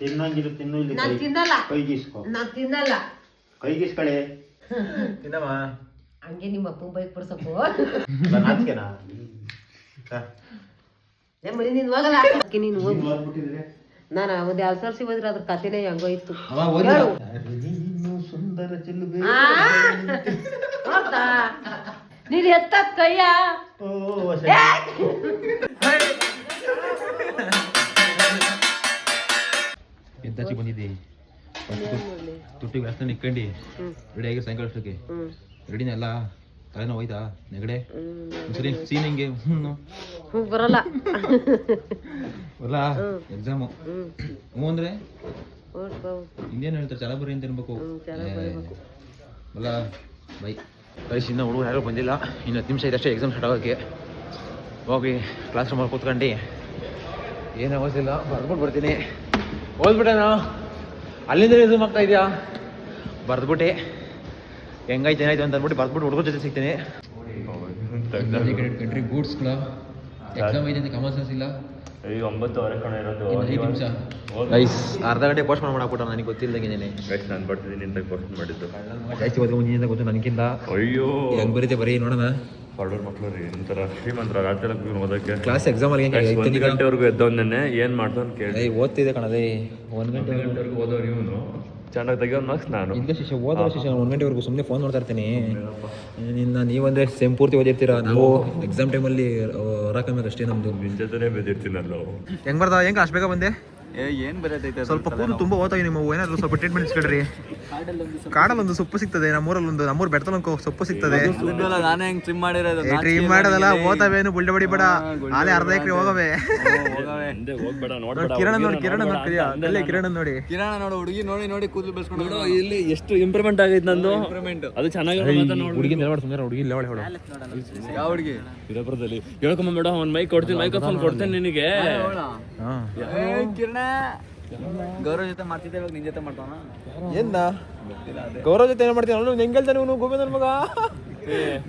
ತಿನ್ನಂಗಿಲ್ಲ ತಿನ್ನು ಇಲ್ಲಿ ನಾನ್ ತಿನ್ನಲ್ಲ. ಕೈಗಿಸ್ಕೊ ನಾನ್ ತಿನ್ನಲ್ಲ. ಕೈಗಿಸ್ಕಳೆ ತಿನ್ನಮ್ಮ. ಹಂಗೆ ನಿಮ್ಮ ಅಪ್ಪ ಬೈಕ್ ಬಿಡ್ಸಪ್ಪು. ನಾಚಿಕೆನಾ ಮರಿ ನೀನ್ ಹೋಗಲ್ಲ. ಅಕ್ಕಿ ನೀನು ಹೋಗಿ. ನಾನು ಒಂದ್ 2 ವರ್ಷ ಹೋದ್ರೆ ಅದ್ರ ಕಥೆನೇ ಹೆಂಗೋ ಇತ್ತು. ಸುಂದರ ಚೆಲುವೆ ನೀನ್ ಎತ್ತ ಕೈಯ ಎಂತಾಚಿ ಬಂದಿದ್ದಿ ತುಟ್ಟಿಗೆ ವ್ಯಾಸ್ತ ನಿಕ್ಕೊಂಡಿ ರೆಡಿಯಾಗಿ ಸಾಯಂಕಾಲ ಅಷ್ಟಕ್ಕೆ ರೆಡಿನ ಎಲ್ಲ ತಲೆನೋ ಹೋಯ್ತಾ ನೆಗಡೆ ಸರಿ ಸೀನ್ ಹಿಂಗೆ ಬರಲ್ಲ ಬರಲ್ಲ ಎಕ್ಸಾಮು ಹ್ಞೂ ಅಂದ್ರೆ ಇನ್ನೇನು ಹೇಳ್ತಾರೆ ಚೆನ್ನಾಗಿ ಬರ್ರಿ ಅಂತ ಅನ್ಬೇಕು ಅಲ್ಲ ಬೈ ವಯಸ್ಸು ಇನ್ನೂ ಹುಡುಗರು ಯಾರು ಬಂದಿಲ್ಲ ಇನ್ನು 10 ನಿಮಿಷ ಇದಷ್ಟೇ ಎಕ್ಸಾಮ್ ಸ್ಟಾರ್ಟ್ ಆಗೋಕ್ಕೆ ಹೋಗಿ ಕ್ಲಾಸ್ ರೂಮಲ್ಲಿ ಕೂತ್ಕೊಂಡು ಏನು ಅವಶ್ಯಿಲ್ಲ ಬರ್ದ್ಬಿಟ್ಟು ಬರ್ತೀನಿ ಓದ್ಬಿಟ್ಟೇನಾ ಅಲ್ಲಿಂದ ರಿಸ್ಯೂಮ್ ಆಗ್ತಾ ಇದೆಯಾ ಬರ್ದ್ಬಿಟ್ಟೆ ಹೆಂಗಾಯ್ತು ಏನಾಯ್ತು ಅಂತ ಅಂದ್ಬಿಟ್ಟು ಬರ್ದ್ಬಿಟ್ಟು ಹುಡುಗರ ಜೊತೆ ಸಿಗ್ತೀನಿ ಕಂಟ್ರಿ ಗೂಡ್ಸ್ಗಳ ಎಕ್ಸಾಮ್ ಐತೆ ಅಂತ ಕಾಮನ್ ಸೆನ್ಸ್ ಇಲ್ಲ 9:30 ಕಣ ಇರೋದು 5 ನಿಮಿಷ ಗೈಸ್ ಅರ್ಧ ಗಂಟೆ ಪೋಸ್ಟ್ ಮಾಡಾಕ್ಬಿಟ್ಟ ನನಗೆ ಗೊತ್ತಿಲ್ಲದಂಗೆ ನಾನು ಬರ್ತಿದ್ದೀನಿ ಅಂತ ಪೋಸ್ಟ್ ಮಾಡಿದ್ದು ಜಾಸ್ತಿ ಓದ್ಕೊಂಡು ಮುಂದಿನಿಂದ ಗೊತ್ತು ನನಗಿಂತ ಅಯ್ಯೋ ಹೆಂಗ್ ಬರೀತೆ ಬರೀ ನೋಡೋಣ ಬಡವ್ರ ಮಕ್ಳು ರೀ ಒಂಥರ ಶ್ರೀಮಂತರ ರಾತ್ರಿ ಓದಕ್ಕೆ ಕ್ಲಾಸ್ ಎಕ್ಸಾಮಲ್ಲಿ 1 ಗಂಟೆವರೆಗೂ ಎದ್ದವನ್ನೇ ಏನು ಮಾಡ್ತಾನೆ ಕೇಳಿ ಓದ್ತಿದೆ ಕಣದೇ 1 ಗಂಟೆವರೆಗೂ ಓದೋರು ಇವನು ಚೆನ್ನಾಗಿ ತೆಗಿಯೋ ಮಾರ್ಕ್ಸ್ ನಾನು ಈಗ ಶಿಷ್ಯ ಓದೋ ಶಿಷ್ಯ 1 ಗಂಟೆವರೆಗೂ ಸುಮ್ಮನೆ ಫೋನ್ ನೋಡ್ತಾ ಇರ್ತೀನಿ ನೀವಂದ್ರೆ ಸೆಮ್ ಪೂರ್ತಿ ಓದಿರ್ತೀರಾ ನಾವು ಎಕ್ಸಾಮ್ ಟೈಮಲ್ಲಿ ಹೊರಕಮ್ಬೇಕು ಅಷ್ಟೇ ನಮ್ದು ನಿನ್ನ ಜೊತೆನೇ ಬೆದಿರ್ತೀನಲ್ಲ ಹೆಂಗ್ ಬರ್ದ ಹೆಂಗೆ ಅಷ್ಟು ಬೇಗ ಬಂದೆ ಏನು ಬರೋದೈತೆ ಸ್ವಲ್ಪ ಕೂದಲು ತುಂಬ ಓದ್ತಾವೆ ನಿಮ್ಮ ಏನಾದ್ರು ಸ್ವಲ್ಪ ಟ್ರೀಟ್ಮೆಂಟ್ ಇಸ್ಕೊಳ್ರಿ ಕಾಡಲ್ಲಿ ಒಂದು ಸೊಪ್ಪು ಸಿಗ್ತದೆ ನಮ್ಮೂರು ಬೆಡ್ತಲಂಕೋ ಸೊಪ್ಪು ಸಿಗ್ತದೆ ನಾನೇ ಹೆಂಗ್ ಟ್ರಿಮ್ ಮಾಡಿರೋದು ಟ್ರೀಮ್ ಮಾಡೋದಲ್ಲ ಓತಾವೇನು ಬುಲ್ಡೆ ಬಡಿ ಬೇಡ ಆಲೆ ಅರ್ಧ ಎಕರೆ ಹೋಗವೆ ಹೋಗ್ಬೇಡ ನೋಡ್ಬೇಡ ಕಿರಣ ನೋಡಿ ಕಿರಣ ನೋಡಿ ಕಿರಣ ನೋಡು ಹುಡುಗಿ ನೋಡಿ ಕೂದಲು ಬೆಳೆಸ್ಕೊಂಡು ಇಲ್ಲಿ ಎಷ್ಟು ಇಂಪ್ರೂವ್ಮೆಂಟ್ ಆಗೈತೆ ನಂದು ಅದು ಚೆನ್ನಾಗಿ ಹುಡುಗಿ ನೆಲವಾಡ ಸುಮ್ಮನೆ ಹುಡುಗಿ ಲೆವಳ ಹೇಳು ಯಾವ ಹುಡುಗಿ ವಿಧಾಪುರದಲ್ಲಿ ಹೇಳ್ಕೊಂಬ ಮೇಡಮ್ ಒಂದು ಮೈಕ್ ಕೊಡ್ತೀನಿ ಮೈಕ್ರೋಫೋನ್ ಕೊಡ್ತೇನೆ ನಿನಗೆ ಕಿರಣ ಗೌರವ ಜೊತೆ ಮಾಡ್ತಿದ್ದೆ ಇವಾಗ ನಿನ್ ಜೊತೆ ಮಾಡ್ತಾನ ಏನ ಗೌರವ ಜೊತೆ ಏನೋ ಮಾಡ್ತೀನಿ ಅವನು ಹೆಂಗೆಲ್ತಾನೆ ಇವನು ಗೋವಿಂದನ್ ಮಗ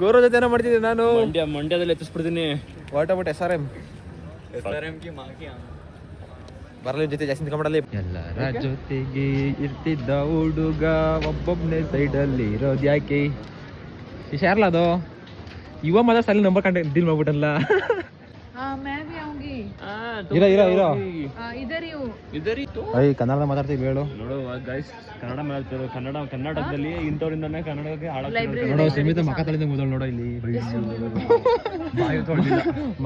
ಗೌರವ ಜೊತೆ ಏನೋ ಮಾಡ್ತಿದ್ದೆ ನಾನು ಮಂಡ್ಯದಲ್ಲಿ ಎತ್ತಿಸ್ಬಿಡ್ತೀನಿ ವಾಟ್ ಅಬೌಟ್ SRM ಕಿ ಮಾಕಿ ಬರಲಿ ಜೊತೆ ಜಾಸ್ತಿ ನಿಂತ್ಕೊಂಡ್ಬಿಡಲಿ ಎಲ್ಲರ ಜೊತೆಗೆ ಇರ್ತಿದ್ದ ಹುಡುಗ ಒಬ್ಬೊಬ್ಬನೇ ಸೈಡಲ್ಲಿ ಇರೋದು ಯಾಕೆ ಯಾರಲ್ಲ ಅದು ಇವ ಮಾತ್ರ ಸಲ ನಂಬರ್ ಕಂಡು ಡೀಲ್ ಮಾಡ್ಬಿಟ್ಟಲ್ಲ ಕನ್ನಡ ಮಾತಾಡ್ತೀವಿ ಹೇಳು ನೋಡು ಗೈಸ್ ಕರ್ನಾಟಕದಲ್ಲಿ ಇಂಥವ್ರಿಂದಾನೆ ಕನ್ನಡಕ್ಕೆ ನೋಡೋ ಸೀಮಿತ ಮಕ ತೊಳೆದ ಮೊದಲು ನೋಡೋ ಇಲ್ಲಿ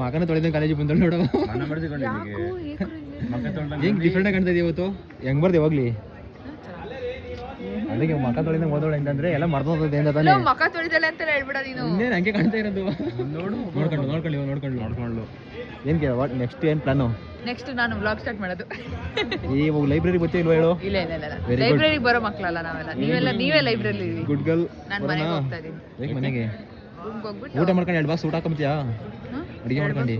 ಮಕನ ತೊಳೆದ ಕಾಲೇಜಿಗೆ ಬಂದಳು ನೋಡೋ ಹೆಂಗ್ ಡಿಫ್ರೆಂಟ್ ಆಗಿ ಕಾಣ್ತಾ ಇದೀವಿ ಇವತ್ತು ಹೆಂಗ್ ಬರ್ದೆ ಹೋಗ್ಲಿ ಅದಕ್ಕೆ ಮಕ ತೊಳೆದ ಓದೋಳು ಅಂತಂದ್ರೆ ಎಲ್ಲ ಮರ್ತೋಗ್ತದೆ ಅಂತ ತಾನೇ ಮಕ ತೊಳಿದಲ್ಲ ಅಂತ ಹೇಳ್ಬಿಡ ನೀನು ಇನ್ನೇನು ಹಂಗೆ ಕಾಣ್ತಾ ಇರೋದು ನೋಡ್ಕೊಂಡು ಏನ್ ಕೇಳ ವಾಟ್ ನೆಕ್ಸ್ಟ್ ಏನ್ ಪ್ಲಾನು ನೆಕ್ಸ್ಟ್ ನಾನು ವ್ಲಾಗ್ ಸ್ಟಾರ್ಟ್ ಮಾಡೋದು ಈ ಲೈಬ್ರರಿ ಗೊತ್ತಿಲ್ವಾ ಹೇಳು ಇಲ್ಲ ಲೈಬ್ರರಿಗೆ ಬರೋ ಮಕ್ಕಳಲ್ಲ ನಾವೆಲ್ಲ ನೀವೇ ಲೈಬ್ರರಿ ಗುಡ್ ಗರ್ಲ್ ನಾನು ಮನೆಗೆ ಹೋಗ್ತಾ ಇದೀನಿ ಮನೆಗೆ ಊಟ ಮಾಡ್ಕೊಂಡು 2 ಬಾಕ್ಸ್ ಊಟ ಹಾಕೊಂತೀಯಾ ಅಡಿಗೆ ಮಾಡ್ಕೊಂಡು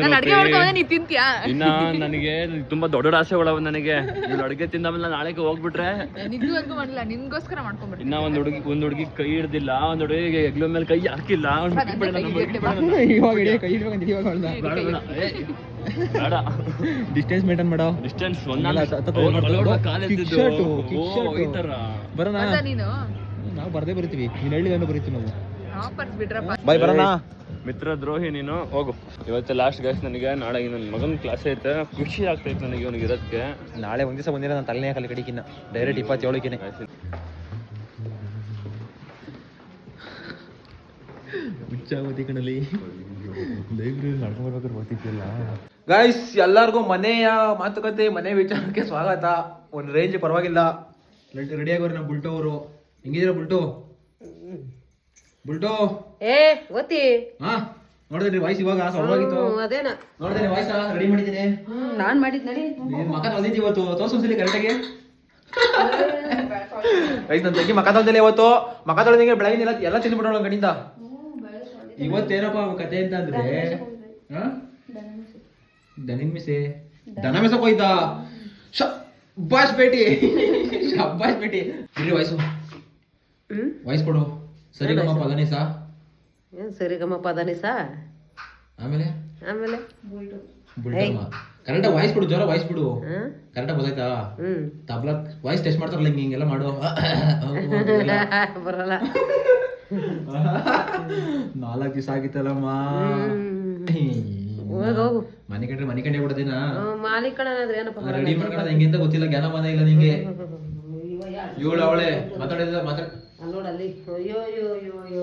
ನಾನು ಅಡಿಗೆ ಮಾಡ್ಕೊಂಡ್ರೆ ನೀ ತಿಂತೀಯಾ ಇನ್ನ ನನಗೆ ತುಂಬಾ ದೊಡ್ಡ ಆಸೆಗಳವ ನನಗೆ ಇವ್ಳು ಅಡಿಗೆ ತಿಂದಾದ್ಮೇಲೆ ನಾಳೆಗೆ ಹೋಗ್ಬಿಟ್ರೆ ನಿಜವಾಗ್ಲೂ ಮಾಡಿಲ್ಲ ನಿನ್ಗೋಸ್ಕರ ಮಾಡ್ಕೊಂಡ್ಬಿಡ್ತೀನಿ ಇನ್ನ ಒಂದ್ ಹುಡುಗಿ ಕೈ ಹಿಡ್ದಿಲ್ಲ ಒಂದ್ ಹುಡುಗಿಗೆ ಹೆಗ್ಲ ಮೇಲೆ ಕೈ ಹಾಕಿಲ್ಲ ಇವಾಗ ಕೈ ಹಿಡ್ಬೇಕಂತ ಇವಾಗ ಬೇಡ ಡಿಸ್ಟೆನ್ಸ್ ಮೇಂಟೈನ್ ಮಾಡೋ ಡಿಸ್ಟೆನ್ಸ್ ಬರೋಣ ನೀನು ನಾವು ಬರ್ದೇ ಬರಿತೀವಿ ನೀನ್ ಹಳ್ಳಿ ಬರಿತೀವಿ ನಾವು ಬಿಡ್ರಪ್ಪ ಬಾಯ್ ಬರೋಣ ಮಿತ್ರ ದ್ರೋಹಿ ನೀನು ಹೋಗು ಇವತ್ತು ಲಾಸ್ಟ್ ಗೈಸ್ ನನಗೆ ನಾಳೆ ನನ್ನ ಮಗನ ಕ್ಲಾಸ್ ಐತೆ ಖುಷಿ ಆಗ್ತೈತೆ ನನಗೆ ಇವನಿಗೆ ಇರೋದಕ್ಕೆ ನಾಳೆ ಒಂದ್ ದಿವಸ ಬಂದಿರೋ ನಾನು ತಲೆನೇ ಕಲಿ ಕಡಿಕಿನ್ನ ಡೈರೆಕ್ಟ್ 27ಕ್ಕೆ ಹುಚ್ಚಾವತಿ ಕಣಲಿ ಲೈಬ್ರರಿ ನಡ್ಕೊಂಡ್ಬರ್ಬೇಕಾದ್ರೆ ಬರ್ತಿದ್ದಿಲ್ಲ ಗೈಸ್ ಎಲ್ಲರಿಗೂ ಮನೆಯ ಮಾತುಕತೆ ಮನೆ ವಿಚಾರಕ್ಕೆ ಸ್ವಾಗತ ಒಂದು ರೇಂಜ್ ಪರವಾಗಿಲ್ಲ ರೆಡಿ ಆಗೋರು ನಮ್ಮ ಬುಲ್ಟೋ ಅವರು ಹೆಂಗಿದ್ದೀರಾ ಬುಲ್ಟೋ ಏ ಗೊತ್ತಿ ಹಾ ನೋಡಿದ್ರಿ ವಾಯ್ಸ್ ಇವಾಗ ಸೊಳವಾಗಿತ್ತು ಅದೇನ ನೋಡಿದ್ರೆ ವಾಯ್ಸ್ ರೆಡಿ ಮಾಡಿದ್ದೀನಿ ನಾನ್ ಮಾಡಿದ್ ನಡಿ ಮಕ ತೊಳೆದಿದ್ದಿ ಇವತ್ತು ತೋರ್ಸೋಸಿಲಿ ಕರೆಕ್ಟಾಗಿ ಗೈಸ್ ನನ್ನ ತಂಗಿ ಮಕ ತೊಳೆದಿಲ್ಲ ಇವತ್ತು ಮಕ ತೊಳೆದಂಗೆ ಬೆಳಗಿನ ಎಲ್ಲ ತಿಂದ್ಬಿಡೋಣ ಗಣಿಂದ ಇವತ್ತೇನಪ್ಪ ಕತೆ ಅಂತ ಅಂದ್ರೆ ದನ ಮೆಸಕ್ ಹೋಯ್ತಾ ಶಬ್ಬಾಷ್ ಬೇಟಿ ಇರ್ರಿ ವಾಯ್ಸ್ ಕೊಡು ಸರಿಗಮ್ಮ ಪದನಿಸ ಸರಿಗಮ್ಮ ಪದನಿಸ ಆಮೇಲೆ ಆಮೇಲೆ ಬುಲ್ಟಮ್ಮ ಕರೆಕ್ಟಾಗಿ ವಾಯ್ಸ್ ಬಿಡು, ಜ್ವರ ವಾಯ್ಸ್ ಬಿಡು. ಹ್ಮ್ ಕರೆಕ್ಟಾಗಿ ಗೊತ್ತಾಯ್ತಾ? ಹ್ಮ್ ತಬ್ಲಾ ವಾಯ್ಸ್ ಟೆಸ್ಟ್ ಮಾಡ್ತಾರಲ್ಲ ಹಿಂಗೆಲ್ಲ ಮಾಡು. ಬರಲ್ಲ. 4 ದಿವಸ ಆಗಿತ್ತಲ್ಲಮ್ಮ. ಹೋಗು ಮನೆ ಕಂಡೆ ಬಿಡೋದಿನ ಮಾಲೀಕಣ ಏನಪ್ಪ ರೆಡಿ ಮಾಡ್ಕೊಳ್ಳೋದು ಹೆಂಗೆ ಅಂತ ಗೊತ್ತಿಲ್ಲ, ಜ್ಞಾನ ಮಾನ ಇಲ್ಲ ನಿಂಗೆ. ಇವಳು ಅವಳೆ ಮಾತಾಡಿದ ನೋಡಲ್ಲಿ. ಅಯ್ಯೋ ಅಯ್ಯೋ ಅಯ್ಯೋ ಅಯ್ಯೋ ಅಯ್ಯೋ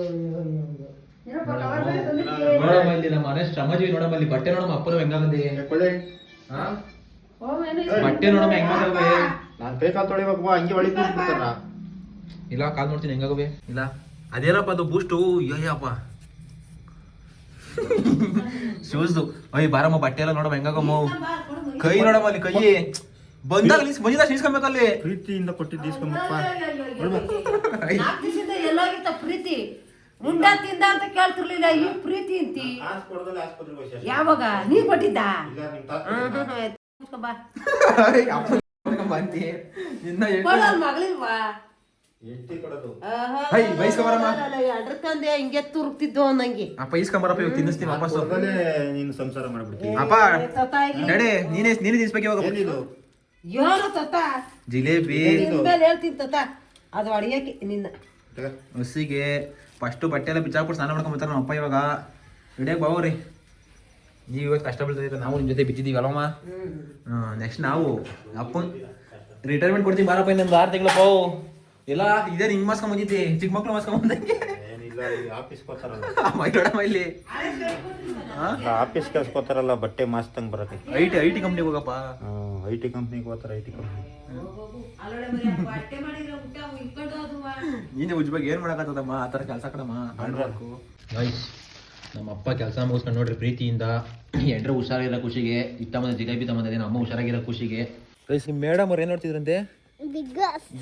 ನೋಡಮ್ಮ, ಇಲ್ಲಿ ನಮ್ಮ ಮನೆ ಶ್ರಮಜೀವಿ ನೋಡಮ್ಮ, ಇಲ್ಲಿ ಬಟ್ಟೆ ನೋಡಮ್ಮ ಅಪ್ಪನ ಹೆಂಗಾಗದೆ. ಬಟ್ಟೆ ನೋಡಮ್ಮ ಹೆಂಗಾಗವೆ. ನಾನ್ ಬೇಕಾಲ್ ತೊಳಿಬೇಕು ಹಂಗೆ ಹೊಳಿ ಕೂತ್ಬಿಡ್ತಾರ. ಇಲ್ಲ ಕಾಲ್ ನೋಡ್ತೀನಿ ಹೆಂಗಾಗವೆ. ಇಲ್ಲ ಅದೇನಪ್ಪ ಅದು ಬೂಸ್ಟು. ಅಯ್ಯಪ್ಪ ಶೂಸ್ದು. ಅಯ್ಯ ಬಾರಮ್ಮ ಬಟ್ಟೆ ಎಲ್ಲ ನೋಡಮ್ಮ ಹೆಂಗಾಗಮ್ಮ. ಕೈ ನೋಡಮ್ಮ ಅಲ್ಲಿ ಕೈ ಬಂದಾಗ ಬಂದಿದ್ದ ಇಸ್ಕೊಬೇಕಲ್ಲಿ. ಪ್ರೀತಿಯಿಂದ ಕೊಟ್ಟಿದ್ದು ಇಸ್ಕೊಂಬಪ್ಪ. ಎಲ್ಲೋಗಿತ್ತ ಪ್ರೀತಿ ಮುಂಡ ತಿಂದ ಅಂತ ಕೇಳ್ತಿರ್ಲಿಲ್ಲ. ಈ ಪ್ರೀತಿ ಅಂತಿ ಯಾವಾಗ ನೀ ಕೊಟ್ಟಿದ್ದ? ಮಗಳಿಲ್ವಾ? ಅಡ್ರಕಂದೆ ಹಿಂಗೆ ತುರುಕ್ತಿದ್ದು ಅನ್ನಂಗೆ. ಅಪ್ಪ ಇಸ್ಕೊಂಬರಪ್ಪ, ಇವಾಗ ತಿನ್ನಿಸ್ತೀನಿ ವಾಪಸ್. ನೀನು ಸಂಸಾರ ಮಾಡ್ಬಿಡ್ತೀನಿ ಅಪ್ಪ ನಡೆ, ನೀನೇ ತಿನ್ನಿಸ್ಬೇಕು ಇವಾಗ. ಏನು ತತ್ತ ಜಿಲೇಬಿ ಮೇಲೆ ಹೇಳ್ತೀನಿ ತತ್ತ, ಅದು ಅಡಿಯಕ್ಕೆ ನಿನ್ನ ಹಸಿಗೆ ಫಸ್ಟು ಬಟ್ಟೆ ಎಲ್ಲ ಬಿಚ್ಚಾಕ್ಬಿಟ್ಟು ಸ್ನಾನ ಮಾಡ್ಕೊಂಬರ್ತಾರೆ ನಮ್ಮ ಅಪ್ಪ. ಇವಾಗ ಹಿಡಿಯಕ್ಕೆ ಬಾವ್ರಿ. ನೀವು ಇವತ್ತು ಕಷ್ಟ ಬೀಳ್ತಿದ್ದೀರ, ನಾವು ನಿಮ್ಮ ಜೊತೆ ಬಿತ್ತಿದ್ದೀವಿ ಅಲ್ಲಮ್ಮ. ನೆಕ್ಸ್ಟ್ ನಾವು ಅಪ್ಪನ ರಿಟೈರ್ಮೆಂಟ್ ಕೊಡ್ತೀವಿ ಬಾರಪ್ಪ, ಇನ್ನೊಂದು 6 ತಿಂಗಳಪ್ಪ. ಇಲ್ಲ ಇದೇ ಹಿಂಗೆ ಮಾಸ್ಕೊಂಬಂದಿದ್ದೆ, ಚಿಕ್ಕ ಮಕ್ಳು ಮಾಸ್ಕೊಂಬಂದಂಗೆ. ಇಲ್ಲಿ ಆಫೀಸ್ ಕೆಲ್ಸಕೋತಾರಲ್ಲ ಬಟ್ಟೆ ಮಾಸ್ತಂಗ್ ಬರತ್ತೆ. ಐ ಟಿ ಕಂಪ್ನಿಗೆ ಹೋಗಪ್ಪ. IT ಕಂಪ್ನಿಗೆ ಹೋಗ್ತಾರೆ. IT ಕಂಪ್ನಿ ನೀನೆ ಉಜ್ಜ ಬಗ್ಗೆ ಏನು ಮಾಡೋಕ್ಕಾಗ್ತದಮ್ಮ, ಆ ಥರ ಕೆಲಸ ಕಡಮ್ಮ ಮಾಡ್ಬೇಕು. ಗೈಸ್ ನಮ್ಮ ಅಪ್ಪ ಕೆಲಸ ಮುಗಿಸ್ಕೊಂಡು ನೋಡ್ರಿ ಪ್ರೀತಿಯಿಂದ. ಎಂಟ್ರು ಹುಷಾರಾಗಿರೋ ಖುಷಿಗೆ ಇತ್ತ ಮಂದಿ ಜಿಲೇಬಿ ತಮ್ಮಂದಿದೆ, ನಮ್ಮ ಅಮ್ಮ ಹುಷಾರಾಗಿರೋ ಖುಷಿಗೆ. ಗೈಸ್ ಮೇಡಮ್ ಅವ್ರು ಏನು ನೋಡ್ತಿದ್ರಂತೆ?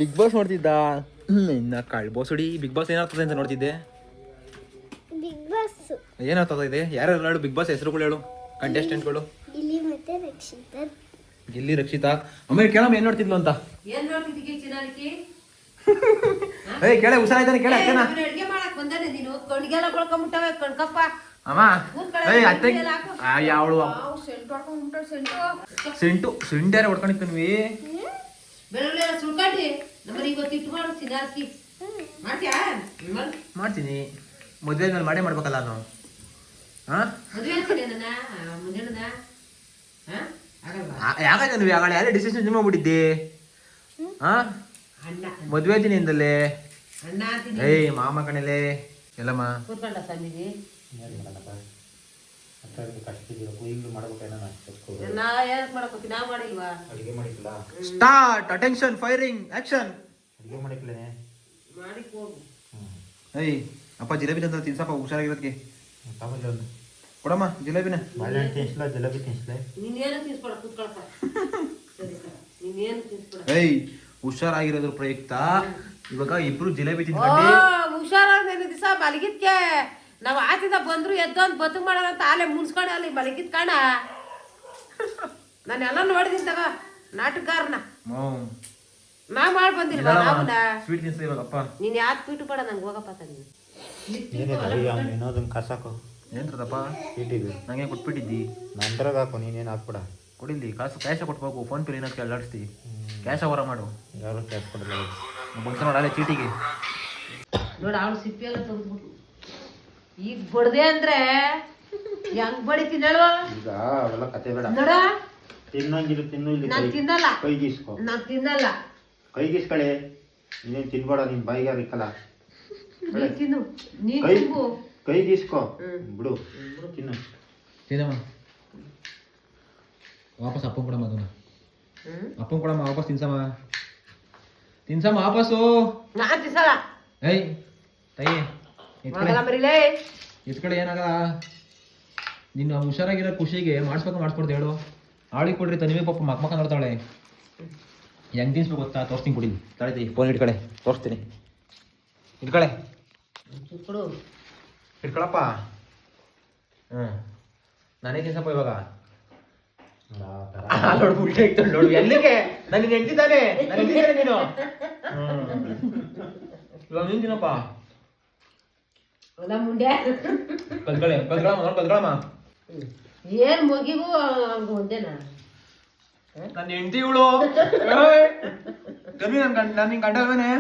Big boss ನೋಡ್ತಿದ್ದ. ಇನ್ನ ಕಳ್ಬೋಸುಡಿ ಬಿಗ್ ಬಾಸ್ ಏನಾಗ್ತದೆ ಅಂತ ನೋಡ್ತಿದ್ದೆ. ಬಿಗ್ ಬಾಸ್ ಏನಾಗ್ತದ ಇದೆ? ಯಾರ್ಯಾರು ಹೇಳು ಬಿಗ್ ಬಾಸ್ ಹೆಸರುಗಳು ಹೇಳು, ಕಂಟೆಸ್ಟೆಂಟ್ಗಳು. ಗಿಲ್ಲಿ ಮತ್ತೆ ರಕ್ಷಿತಾ. ಗಿಲ್ಲಿ ರಕ್ಷಿತಾ. ಆಮೇಲೆ ಕೇಳಮ್ಮ ಏನ್ ನೋಡ್ತಿದ್ಲು ಅಂತ. ಏನ್ ನೋಡ್ತಿದ್ದೀವಿ ಚಿನ್ನಾರಿಕಿ? ಏಯ್ ಕೇಳೆ, ಹುಷಾರಾಯ್ತಾನೆ ಕೇಳೆ. ಅಡ್ಗೆ ಮಾಡಕ್ ಬಂದಾನೆ ನೀನು, ಕಣ್ಗೆಲ್ಲ ಕೊಳ್ಕೊಂಬಿಟ್ಟವೆ ಕಣ್ಕಪ್ಪ. ಅಮ್ಮ ಏಯ್ ಅತ್ತೆ ಯಾವಳು ಸೆಂಟ್ಯಾರ ಹೊಡ್ಕೊಂಡಿರ್ತೀವಿ. ಬೆಳ್ಳುಳ್ಳಿ ಎಲ್ಲ ಸುಳ್ಕೊಂಡಿ ನಮ್ಮನೆ ಇವತ್ತು ಇಟ್ಟು ಮಾಡು ಚಿನ್ನಾರಿಕಿ. ಮಾಡ್ತೀಯಾ? ಮಾಡ್ತೀನಿ. ಮದುವೆ ಮೇಲೆ ಮಾಡೇ ಮಾಡ್ಬೇಕಲ್ಲ ನಾವು. ಮದುವೆ ಆಗ್ತೀನಿ ನನ್ನ ಮುಂದಿನ ಯಾಕಾಯ್ತು ನೀವು ಯಾವಾಗ ಯಾರೇ ಡಿಸಿಷನ್ ಜಮಾ ಮಾಡ್ಬಿಟ್ಟಿದ್ದೆ? ಅಣ್ಣ ಮದುವೆ ಆಯ್ತೀನಿ ಎಂದಲ್ಲೇ. ಅಣ್ಣ ಅಂತೀನಿ. ಏಯ್ ಮಾಮ ಕಣಲೆ ಎಲ್ಲಮ್ಮ ಕೂತ್ಕೊಂಡ ಸ್ವಾಮೀಜಿ. ನಾ ಏನಕ್ಕೆ ಮಾಡಕೋತೀನಿ? ನಾ ಮಾಡಿಲ್ವಾ? ಅಡಿಗೆ ಮಾಡಿಲ್ಲ. Start attention firing action. ಅಡಿಗೆ ಮಾಡಿಲ್ಲ. ಮಾಡಿ ಹೋಗು. ಏಯ್ ಅಪ್ಪ ಜಿಲೇಬಿ ತಂದ ತಿನ್ಸಪ್ಪ ಹುಷಾರಾಗಿರೋದಕ್ಕೆ. ಕೊಡಮ್ಮ ಜಿಲೇಬಿನ. ಬಾಳೆಹಣ್ಣು ತಿನ್ಸ್ಲಾ, ಜಿಲೇಬಿ ತಿನ್ಸ್ಲೇ. ನೀನೇನು ತಿನ್ಸ್ಬೇಡ, ಕೂತ್ಕೊಳಪ್ಪ. ನೀನೇನು ತಿನ್ಸ್ಬೇಡ. ಏಯ್ ಹುಷಾರಾಗಿರೋದ್ರ ಪ್ರಯುಕ್ತ ಇವಾಗ ಇಬ್ರು ಜಿಲೇಬಿ ತಿನ್ಕೊಂಡು ಹುಷಾರಾಗ ದಿವಸ ಮಲಗಿದ್ಕೆ ನಾವು ಆತಿದ ಬಂದ್ರು ಎದ್ದೊಂದು ಬದುಕು ಮಾಡೋಣ ಅಂತ ಆಲೆ ಮುನ್ಸ್ಕೊಂಡು ಅಲ್ಲಿ ಮಲಗಿದ್ ಕಾಣ. ನಾನೆಲ್ಲ ನೋಡಿದೀನಿ ತಗ ನಾಟಕಗಾರನ. ನಾ ಮಾಡಿ ಬಂದಿಲ್ವಾ ನಾವುನ? ಸ್ವೀಟ್ ತಿನ್ಸ ಇವಾಗಪ್ಪ. ನೀನ್ ಯಾಕೆ ಪೀಟು ಬೇಡ ನಂಗೆ ಹೋಗಪ್ಪ ತಂದು. ಏನೋದೊಂದು ಕಾಸಾಕು. ಏನ್ರದಪ್ಪ ಇಟ್ಟಿದ್ದು ನಂಗೆ ಕೊಟ್ಬಿಟ್ಟಿದ್ದಿ. ನಂದ್ರಾಗ ಹಾಕು, ನೀನೇನು ಹಾಕ್ಬಿಡ. ಕೊಡಿಲ್ಲಿ ಕಾಸು ಕ್ಯಾಶ ಕೊಟ್ಬೇಕು. ಫೋನ್ ಪೇ ಏನಕ್ಕೆ ಅಲ್ಲಾಡಿಸ್ತಿ. ಕ್ಯಾಶ ಹೊರ ಮಾಡು. ಯಾರು ಕ್ಯಾಶ್ ಕೊಡಲ್ಲ. ಬಂತ ನೋಡ ಅಲ್ಲೇ ಚೀಟಿಗೆ. ನೋಡ ಅವಳು ಸಿಪ್ಪಿ ಎಲ್ಲ ತೆಗೆದ್ಬಿಟ್ಟು ಈಗ ಬಡ್ದೆ ಅಂದ್ರೆ ಹೆಂಗ್ ಬಡಿತೀನಿ ಹೇಳು. ಈಗ ಅವೆಲ್ಲ ಕತೆ ಬೇಡ. ನೋಡ ತಿನ್ನಂಗಿಲ್ಲ, ತಿನ್ನು. ಇಲ್ಲಿ ನಾನ್ ತಿನ್ನಲ್ಲ. ಕೈಗೀಸ್ಕೊ. ನಾನ್ ತಿನ್ನಲ್ಲ. ಕೈಗೀಸ್ಕಳೆ. ನೀನೇನು ತಿನ್ಬೇಡ, ನಿನ್ ಬಾಯಿಗೆ ಇಕ್ಕಲ್ಲ. ನೀನ್ ತಿನ್ನು. ನೀನ್ ಕೈ ತಿನ್ನು. ಕೈಗೀಸ್ಕೊ ಬಿಡು. ತಿನ್ನು. ತಿನ್ನಮ್ಮ. ವಾಪಸ್ ಅಪ್ಪನ್ ಕೊಡಮ್ಮ ಅದನ್ನ. ಅಪ್ಪನ್ ಕೊಡಮ್ಮ ವಾಪಸ್ ತಿನ್ಸಮ್ಮ. ತಿನ್ಸಮ್ಮ ವಾಪಸ್ಸು. ನಾನ್ ತಿನ್ಸಲ್ಲ. ಏಯ್ ತಾಯಿ ಇತ್ ಕಡೆ ಏನಾಗಲ್ಲ. ನಿನ್ನ ಹುಷಾರಾಗಿರೋ ಖುಷಿಗೆ ಮಾಡಿಸ್ಕೊಡ್ದು ಹೇಳು. ಆಳಿಗೆ ಕೊಡ್ರಿ ತನಿವೆ ಪಾಪ ಮಕ್ಕ ನೋಡ್ತಾಳೆ. ಹೆಂಗ್ ತಿನ್ಸ್ಬೇಕು ಗೊತ್ತಾ? ತೋರಿಸ್ತೀನಿ ಕೊಡಿ. ತಡೀತಿ ಫೋನ್ ಇಟ್ಕಡೆ ತೋರಿಸ್ತೀನಿ. ಇಟ್ಕಳೆ ಇಟ್ಕೊಳಪ್ಪ. ನಾನೇ ತಿನ್ಸಪ್ಪ ಇವಾಗ. ನೋಡು ಉಲ್ಟೆ ಇಕ್ತಾಳೆ ನೋಡು. ಎಲ್ಲಿಗೆ ನಾನು ಹೆಂಡ್ತಿದ್ದಾನೆ, ನಾನು ಹೆಂಡ್ತಿದ್ದಾನೆ ನೀನು. ಇವಾಗ ನೀನು ತಿನ್ನಪ್ಪ. ಮುಂಡೆ ಕಲ್ಗಳಮ್ಮ. ಏನ್ ಮಗಿಗೂ ಹಂಗ ಒಂದೇನಾ? ನನ್ನ ಹೆಂಡತಿ ಇವಳು ನನ್ನ ಗಂಡ ಅಲ್ವೇನೆ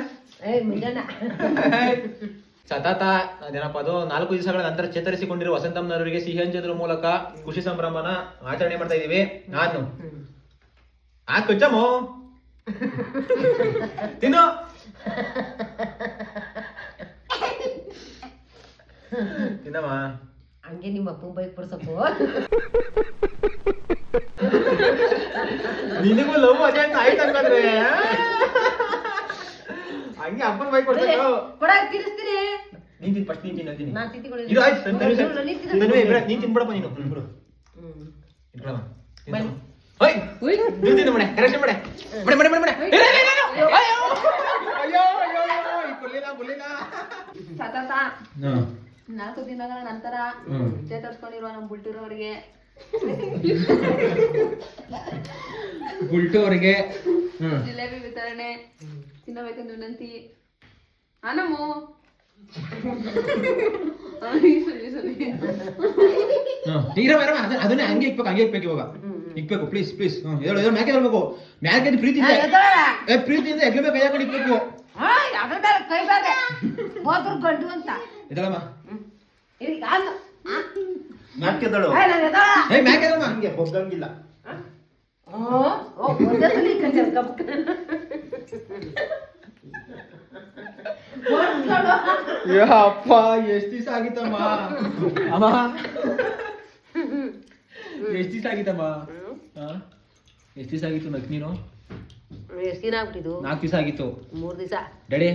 ಮುಂಜಾನೆ ಸತತ ಅದೇನಪ್ಪ ಅದು 4 ದಿವಸಗಳ ನಂತರ ಚೇತರಿಸಿಕೊಂಡಿರುವ ವಸಂತಮ್ಮನವರಿಗೆ ಸಿಹಿ ಹಂಚೋದ್ರ ಮೂಲಕ ಖುಷಿ ಸಂಭ್ರಮನ ಆಚರಣೆ ಮಾಡ್ತಾ ಇದೀವಿ. ನಾನು ಕೊಚ್ಚಮ್ಮು ತಿನ್ನು ತಿನ್ನಮ್ಮ. ಹಂಗೆ ನಿಮ್ಮ ಅಪ್ಪ ಬೈಕ್ ಬಿಡ್ಸಪ್ಪು. ನಿನಗೂ ಲವ್ ಅದೇ ಅಂತ ಆಯ್ತು ಅನ್ಕೊಂಡ್ರೆ ಹಂಗೆ ಅಪ್ಪನ ಬೈಕ್ ಕೊಡ್ಬೇಕು. ಕೊಡಾಕ್ ತಿನ್ನಿಸ್ತೀನಿ. ನೀನ್ ತಿನ್ ಫಸ್ಟ್ ನೀನ್ ತಿನ್ನಿ. ನಾನ್ ತಿಂತಿಕೊಳ್ಳಿ. ಇದು ಆಯ್ತು ನೀನ್ ತಿನ್ಬಿಡಪ್ಪ ನೀನು. ತಿಂತೀನಿ ಮನೆ ಕರೆಕ್ಷನ್ ಮಾಡೆ ಸತತ 4 ದಿನಗಳ ನಂತರ ಚೇತರಿಸ್ಕೊಂಡಿರುವ ನಮ್ಮ ಬುಲ್ಟಿರೋರಿಗೆ ಗುಲ್ಟೋರಿಗೆ ಜಿಲೇಬಿ ವಿತರಣೆ ತಿನ್ನಬೇಕೆಂದು ವಿನಂತಿ. ಆನಮು ಅದನ್ನೇ ಹಂಗೆ ಇಕ್ಬೇಕು ಇವಾಗ ಇಕ್ಬೇಕು ಪ್ಲೀಸ್ ಪ್ಲೀಸ್ ಮ್ಯಾಕೆ ಹೇಳ್ಬೇಕು ಮ್ಯಾಕೆ ಪ್ರೀತಿಯಿಂದ ಎಗ್ಲೆ ಕೈ ಹಾಕೊಂಡು ಇಕ್ಬೇಕು. ಕೈ ಬಾರೆ ಹೋದ್ರು ಗಂಡು ಅಂತ ಇದಳಮ್ಮ ಮ್ಯಾಕೆದಳು ಮ್ಯಾಕೆ ಹಂಗೆ ಹೋಗಂಗಿಲ್ಲ. ಅಪ್ಪ ಎಷ್ಟ್ ದಿವಸ ಆಗಿತ್ತಮ್ಮ ಅಮ್ಮ ಎಷ್ಟ್ ದಿವಸ ಆಗಿತ್ತಮ್ಮ ಎಷ್ಟ್ ದಿವಸ ಆಗಿತ್ತು ನಕ್ ನೀನು ಎಷ್ಟು ದಿನ ಆಗ್ಬಿಟ್ಟಿದ್ದು? 4 ದಿವಸ ಆಗಿತ್ತು. 3 ದಿವಸ. ಡ್ಯಾಡಿ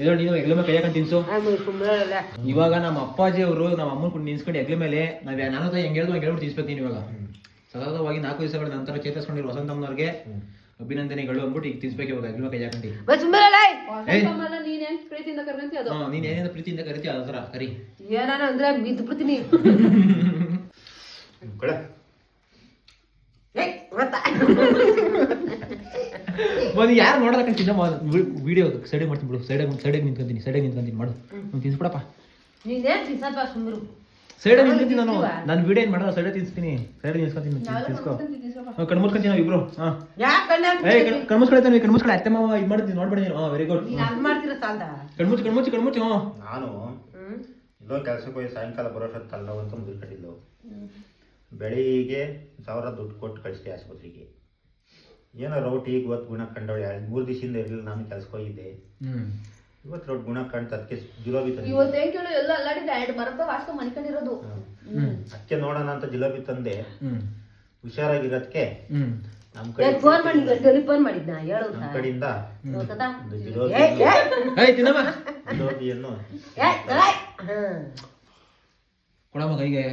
ಇದೋ ನೀನು ಎಗ್ಲ ಮೇಲೆ ಕೈ ಹಾಕೊಂಡು ತಿನ್ಸು. ಇವಾಗ ನಮ್ಮ ಅಪ್ಪಾಜಿ ಅವರು ನಮ್ಮ ಅಮ್ಮನ ನಿನ್ಸ್ಕೊಂಡು ಎಗ್ಲ ಮೇಲೆ ನಾನು ಹೆಂಗ್ ಹೇಳ್ದು ಹಂಗೆ ಹೇಳ್ಬಿಟ್ಟು ತಿನ್ಸ್ಬೇಕು. ನೀನು ಇವಾಗ ಸತತವಾಗಿ 4 ದಿವಸಗಳ ನಂತರ ಚೇತರಿಸ್ಕೊಂಡಿರೋ ವಸಂತಮ್ಮನವ್ರಿಗೆ ಅಭಿನಂದನೆಗಳು ಅಂದ್ಬಿಟ್ಟು ಈಗ ತಿನ್ಸ್ಬೇಕು ಇವಾಗ ಎಗ್ಲ ಕೈ ಹಾಕೊಂಡು. ನೀನೇನ್ ಪ್ರೀತಿಯಿಂದ ಕರ್ಕೊಂತಿ ಅದು ನೀನ್ ಏನೇನು ಪ್ರೀತಿಯಿಂದ ಕರಿತೀಯ ಅದ ಥರ ಕರಿ. ಏನಾನ ಅಂದ್ರೆ ಬಿದ್ದು ಬಿಡ್ತೀನಿ. ಒಂದು ಯಾರು ನೋಡೋದಕ್ಕ ಚಿನ್ನ ವಿಡಿಯೋ ಸೈಡ್ ಮಾಡ್ತೀನಿ ಬಿಡು. ಸೈಡಾಗಿ ನಿಂತ್ಕೊಂತೀನಿ ಮಾಡು ತಿನ್ಸ್ಬಿಡಪ್ಪ. ನೀನೇನ್ ತಿನ್ಸಪ್ಪ ಸುಮ್ಮರು. ಸೈಡಾಗಿ ನಿಂತ್ಕೊಂತೀನಿ ನಾನು ವಿಡಿಯೋ ಏನು ಮಾಡೋದು ಸೈಡಾಗಿ ತಿನ್ಸ್ತೀನಿ. ಸೈಡಾಗಿ ನಿಲ್ಸ್ಕೊಂತೀನಿ ತಿನ್ಸ್ಕೊ. ಕಣ್ಮುಸ್ಕೊಂತೀನಿ ನಾವು ಇಬ್ರು. ಕಣ್ಮುಸ್ಕೊಳ್ತಾನೆ ಕಣ್ಮುಸ್ಕೊಳ ಅತ್ತೆ ಮಾವ ಇದು ಮಾಡ್ತೀನಿ ನೋಡ್ಬೇಡಿ. Very good. ಮಾಡ್ತೀರ ಸಾಲ್ದ ಕಣ್ಮುಚ್ಚಿ ನಾನು ಇಲ್ಲೋ ಕೆಲ್ಸಕ್ಕೆ ಹೋಗಿ ಸಾಯಂಕಾಲ ಬರೋಷ್ಟು ತಲೆನೋವು ಅಂತ ಮುದುರು ಕಟ್ಟಿದ್ದು. ಬೆಳಿಗ್ಗೆ 1000 ದುಡ್ಡು ಕೊಟ್ಟು ಕಳಿಸ್ದೆ ಆಸ್ಪತ್ರೆಗೆ. ಏನೋ ರೌಟ್ ಈಗ ಇವತ್ತು ಗುಣ ಕಂಡವಳೆ 3 ದಿವಸದಿಂದ ಇರಲಿಲ್ಲ. ನಾನು ಕೆಲ್ಸಕ್ಕೆ ಹೋಗಿದ್ದೆ. ಇವತ್ತು ರೌಟ್ ಗುಣ ಕಾಣ್ತಾ ಅದಕ್ಕೆ ಜಿಲೇಬಿ ತಂದೆ. ಇವತ್ತು ಏನ್ ಕೇಳು ಎಲ್ಲ ಅಲ್ಲಾಡಿದ 2 ಬರತ್ತ ಅಷ್ಟು ಮನ್ಕೊಂಡಿರೋದು. ಅದಕ್ಕೆ ನೋಡೋಣ ಅಂತ ಜಿಲೇಬಿ ತಂದೆ. ಹುಷಾರಾಗಿರೋದಕ್ಕೆ ನಮ್ಮ ಕಡೆ ಫೋನ್ ಮಾಡಿ ಟೆಲಿಫೋನ್ ಮಾಡಿದ್ನ ಹೇಳು ನಮ್ಮ ಕಡೆಯಿಂದ ಒಂದು ಜಿಲೇಬಿಯನ್ನು ಕೊಡಮ್ಮ ಕೈಗೆ